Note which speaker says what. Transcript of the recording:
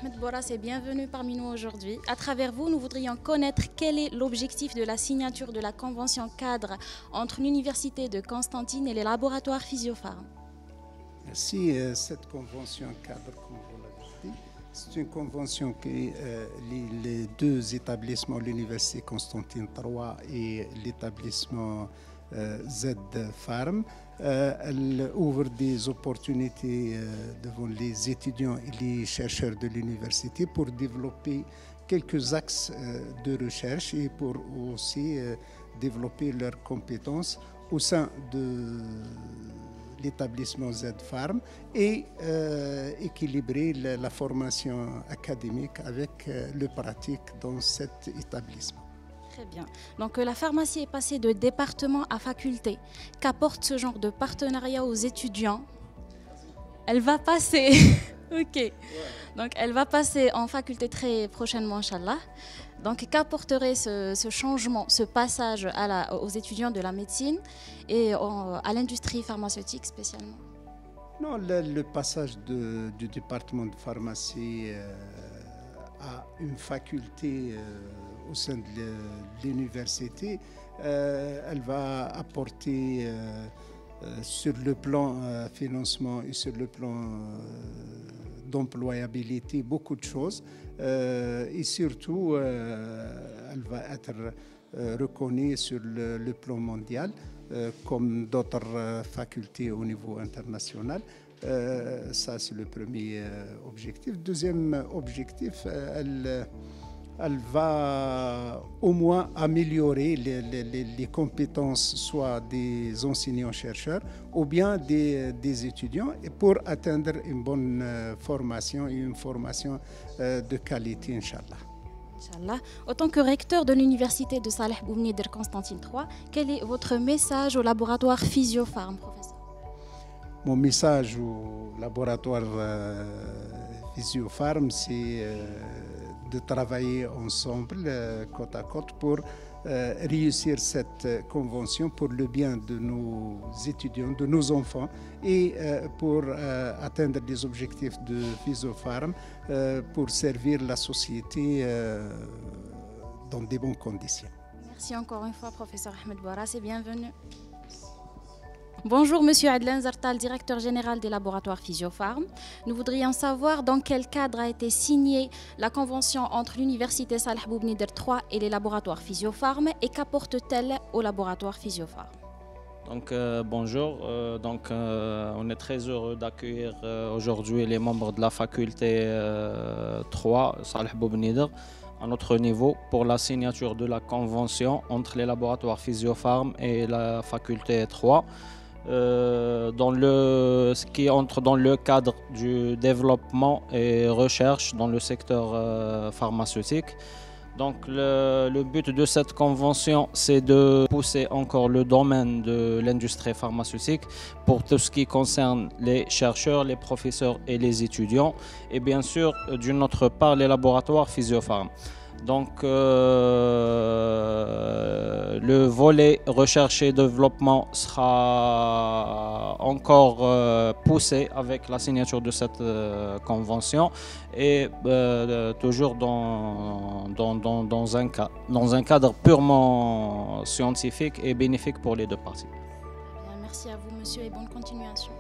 Speaker 1: Ahmed Boras et bienvenue parmi nous aujourd'hui. À travers vous, nous voudrions connaître quel est l'objectif de la signature de la convention cadre entre l'Université de Constantine et les laboratoires Physiopharm.
Speaker 2: Merci. Cette convention cadre, comme vous l'avez dit, c'est une convention qui les deux établissements, l'Université Constantine III et l'établissement Z Pharm, elle ouvre des opportunités devant les étudiants et les chercheurs de l'université pour développer quelques axes de recherche et pour aussi développer leurs compétences au sein de l'établissement Z Pharm et équilibrer la formation académique avec le pratique dans cet établissement.
Speaker 1: Très bien. Donc la pharmacie est passée de département à faculté. Qu'apporte ce genre de partenariat aux étudiants? Elle va passer. Ok. Donc elle va passer en faculté très prochainement, Inch'Allah. Donc qu'apporterait ce changement, ce passage aux étudiants de la médecine et à l'industrie pharmaceutique spécialement?
Speaker 2: Non, le passage du département de pharmacie à une faculté au sein de l'université, elle va apporter sur le plan financement et sur le plan d'employabilité beaucoup de choses et surtout elle va être reconnue sur le plan mondial comme d'autres facultés au niveau international. Ça, c'est le premier objectif. Deuxième objectif, elle va au moins améliorer les compétences soit des enseignants-chercheurs ou bien des étudiants et pour atteindre une bonne formation et une formation de qualité, Inch'Allah.
Speaker 1: Inch'Allah. En tant que recteur de l'université de Saleh Boumenider Constantine III, quel est votre message au laboratoire Physiopharm, professeur?
Speaker 2: Mon message au laboratoire Physiopharm, c'est de travailler ensemble, côte à côte, pour réussir cette convention pour le bien de nos étudiants, de nos enfants et pour atteindre les objectifs de Physiopharm pour servir la société dans de bonnes conditions.
Speaker 1: Merci encore une fois, professeur Ahmed Boras, et bienvenue. Bonjour, monsieur Adlan Zartal, directeur général des laboratoires Physiopharm. Nous voudrions savoir dans quel cadre a été signée la convention entre l'université Saleh Boumenider III et les laboratoires Physiopharm et qu'apporte-t-elle au laboratoire Physiopharm?
Speaker 3: Donc bonjour, on est très heureux d'accueillir aujourd'hui les membres de la faculté 3 Saleh Boumenider à notre niveau pour la signature de la convention entre les laboratoires Physiopharm et la faculté 3. Ce qui entre dans le cadre du développement et recherche dans le secteur pharmaceutique. Donc le but de cette convention, c'est de pousser encore le domaine de l'industrie pharmaceutique pour tout ce qui concerne les chercheurs, les professeurs et les étudiants, et bien sûr, d'une autre part, les laboratoires Physiopharm. Donc le volet recherche et développement sera encore poussé avec la signature de cette convention et toujours dans un cadre purement scientifique et bénéfique pour les deux parties.
Speaker 1: Bien, merci à vous, monsieur, et bonne continuation.